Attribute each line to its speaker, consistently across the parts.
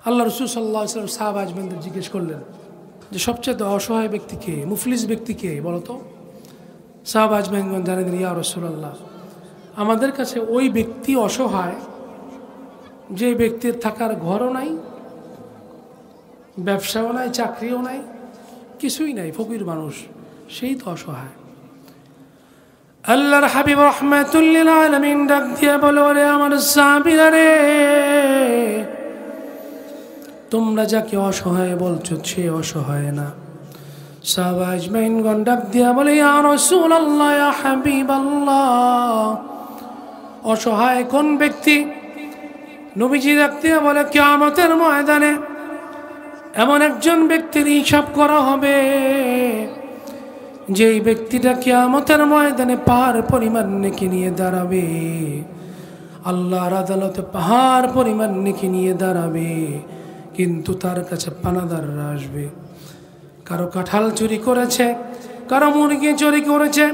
Speaker 1: আল্লাহ রাসূল সাল্লাল্লাহু আলাইহি ওয়াসাল্লাম সাহাবা আজমানদের জিজ্ঞেস করলেন যে সবচেয়ে অসহায় ব্যক্তিকে, মুফলিস ব্যক্তিকে বলো তো। সাহাবা আজমানগণ জানালেন, ইয়া রাসূলুল্লাহ, আমাদের কাছে ওই ব্যক্তি অসহায় যে ব্যক্তির থাকার ঘরও নাই, ব্যবসাও নাই, চাকরিও নাই, কিছুই নাই, ফকির মানুষ, সেই তো অসহায়। আল্লাহর হাবিব রাহমাতুল লিল আলামিন ডাক দিয়ে বলে, ওরে আমার সাহাবীরা রে, তোমরা যাকে অসহায় বলছো সে অসহায় না। সাহাবা আজমাইনগণ ডাক দিয়া বলে, ইয়া রাসূলুল্লাহ, ইয়া হাবিবাল্লাহ, অসহায় কোন ব্যক্তি? নবীজি ডাক দিয়া বলে, কিয়ামতের ময়দানে এমন একজন ব্যক্তির হিসাব করা হবে যেই ব্যক্তিটা কিয়ামতের ময়দানে পাহাড় পরিমাণ নেকি নিয়ে দাঁড়াবে, আল্লাহর আদালতে পাহাড় পরিমাণ নেকি নিয়ে দাঁড়াবে, কিন্তু তার কাছে পানাদাররা আসবে। কারো কাঁঠাল চুরি করেছে, কারো মুরগি চুরি করেছে,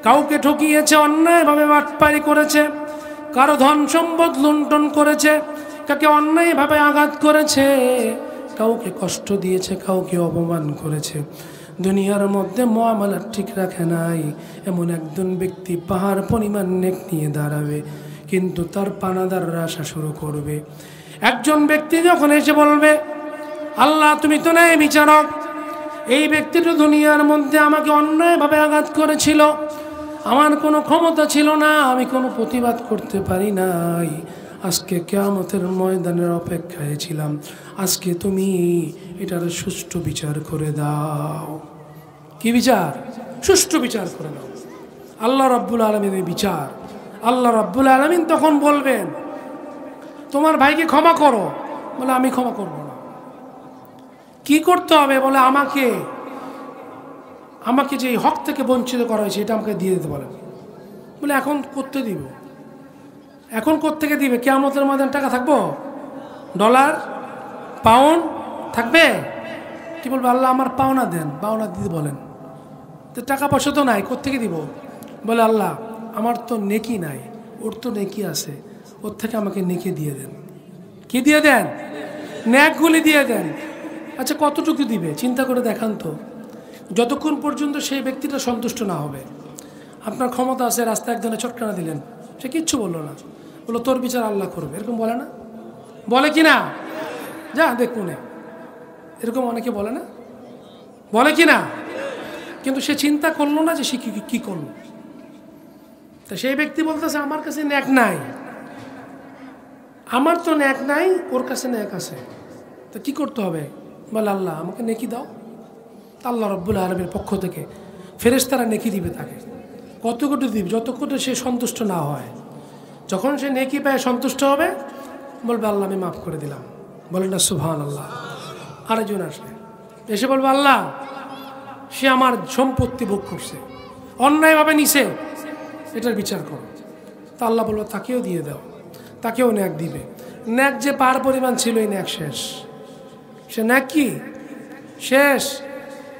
Speaker 1: কাউকে ঠকিয়েছে, অন্যায়ভাবে বাটপারি করেছে, কারো ধন সম্পদ লুণ্ঠন করেছে, কাকে অন্যায়ভাবে আঘাত করেছে, কাউকে কষ্ট দিয়েছে, কাউকে অপমান করেছে, দুনিয়ার মধ্যে মুআমালা ঠিক রাখে নাই, এমন একজন ব্যক্তি পাহাড় পরিমাণ নেক নিয়ে দাঁড়াবে, কিন্তু তার পানাদাররা আসা শুরু করবে। একজন ব্যক্তি যখন এসে বলবে, আল্লাহ তুমি তো ন্যায় বিচারক, এই ব্যক্তিটা দুনিয়ার মধ্যে আমাকে অন্যায়ভাবে আঘাত করেছিল, আমার কোনো ক্ষমতা ছিল না, আমি কোনো প্রতিবাদ করতে পারি নাই, আজকে কিয়ামতের ময়দানের অপেক্ষায় ছিলাম, আজকে তুমি এটার সুষ্ঠু বিচার করে দাও। কি বিচার? সুষ্ঠু বিচার করে দাও। আল্লাহ রাব্বুল আলামিনের বিচার। আল্লাহ রাব্বুল আলামিন তখন বলবেন, তোমার ভাইকে ক্ষমা করো। বলে, আমি ক্ষমা করব না। কি করতে হবে? বলে, আমাকে যে হক থেকে বঞ্চিত করা হয়েছে এটা আমাকে দিয়ে দিতে বলেন। বলে, এখন করতে দিব? এখন কোত্থেকে দিবে? কিয়ামতের ময়দানে টাকা থাকবো? ডলার, পাউন্ড থাকবে? কি বলবো? আল্লাহ আমার পাওনা দেন, পাওনা দিতে বলেন। তো টাকা পয়সা তো নাই, কোত্থেকে দিব? বলে, আল্লাহ আমার তো নেকি নাই, ওর তো নেকি আছে, ওর থেকে আমাকে নেকি দিয়ে দেন। কি দিয়ে দেন? ন্যাকগুলি দিয়ে দেন। আচ্ছা কতটুকু দিবে চিন্তা করে দেখান তো। যতক্ষণ পর্যন্ত সেই ব্যক্তিটা সন্তুষ্ট না হবে, আপনার ক্ষমতা আছে, রাস্তায় একজনে চটকানা দিলেন, সে কিচ্ছু বললো না, বললো তোর বিচার আল্লাহ করবে, এরকম বলে না? বলে কি না? যা দেখুন, এরকম অনেকে বলে না? বলে কি না? কিন্তু সে চিন্তা করলো না যে সে কি করলো। তা সেই ব্যক্তি বলতেছে, আমার কাছে ন্যাক নাই, আমার তো ন্যাক নাই, ওর কাছে ন্যাক আছে, তা কি করতে হবে? বলে, আল্লাহ আমাকে নেকি দাও। আল্লাহ রাব্বুল আলামিনের পক্ষ থেকে ফেরেশতারা নেকি দিবে তাকে। কত কোটি দিবে? যতক্ষণ সে সন্তুষ্ট না হয়। যখন সে নেকি পায় সন্তুষ্ট হবে, বলবে আল্লাহ আমি মাফ করে দিলাম। বলেন না সুবহানাল্লাহ। আরেকজন আসবে, এসে বলবে, আল্লাহ সে আমার সম্পত্তি ভোগ করছে, অন্যায়ভাবে নিছে, এটার বিচার করো। তা আল্লাহ বলবো তাকেও দিয়ে দাও, তাকেও ন্যাক দিবে। ন্যাক যে পার পরিমাণ ছিল, এই ন্যাক শেষ। সে ন্যাক কি শেষ?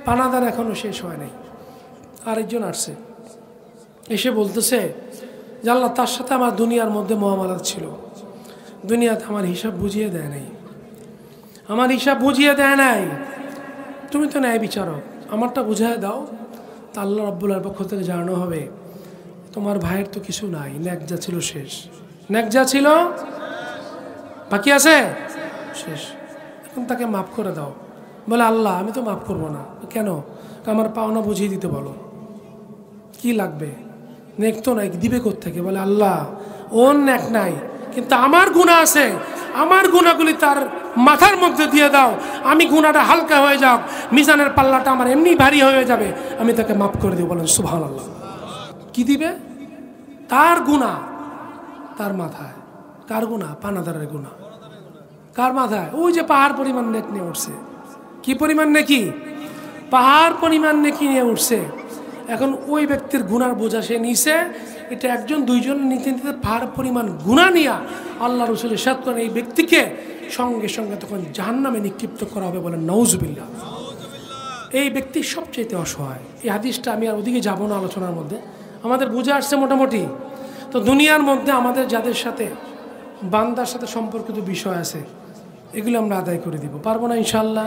Speaker 1: পানাদার এখনো শেষ হয় নাই। আরেকজন আসছে, এসে বলতেছে যে আল্লাহ তার সাথে আমার দুনিয়ার মধ্যে মুআমালাত ছিল, দুনিয়াতে আমার হিসাব বুঝিয়ে দেয় নাই, আমার হিসাব বুঝিয়ে দেয় নাই, তুমি তো ন্যায় বিচারক, আমারটা বুঝিয়ে দাও। তা আল্লাহ রাব্বুল আলামিনের পক্ষ থেকে জানানো হবে, তোমার ভাইয়ের তো কিছু নাই, ন্যাক যা ছিল শেষ, ন্যাক যা ছিল বাকি আছে শেষ, এখন তাকে মাফ করে দাও। বলে, আল্লাহ আমি তো মাফ করবো না। কেন? আমার পাওনা বুঝিয়ে দিতে বলো, কি লাগবে? নেক তো নাই, দিবে কোত্থেকে? বলে, আল্লাহ ওর ন্যাক নাই, কিন্তু আমার গুনাহ আছে, আমার গুনাহগুলি তার মাথার মধ্যে দিয়ে দাও, আমি গুনাহটা হালকা হয়ে যাক, মিজানের পাল্লাটা আমার এমনি ভারী হয়ে যাবে, আমি তাকে মাফ করে দেব। বলেন সুবহানাল্লাহ। কি দিবে? তার গুনাহ তার মাথায়। কার গুনাহ? পানাদারের গুনাহ। কার মাথায়? ওই যে পাহাড় পরিমাণ নেক নিয়ে উঠছে। কি পরিমাণ নেকি? পাহাড় পরিমাণ নেকি নিয়ে উঠছে। এখন ওই ব্যক্তির গুনার বোঝা সে নিছে, এটা একজন দুইজন নিতে নিতে পাহাড় পরিমাণ গুনাহ নিয়া আল্লাহ রাসূল ইরশাদ করেন, এই ব্যক্তিকে সঙ্গে সঙ্গে তখন জাহান্নামে নিক্ষিপ্ত করা হবে। বলেন নাউজুবিল্লাহ। এই ব্যক্তি সবচেয়ে অসহায়। এই হাদিসটা আমি আর ওদিকে যাব না আলোচনার মধ্যে, আমাদের বুঝে আসছে মোটামুটি। তো দুনিয়ার মধ্যে আমাদের যাদের সাথে বান্দার সাথে সম্পর্কিত বিষয় আছে, এগুলো আমরা আদায় করে দিব, পারবো না ইনশাআল্লাহ?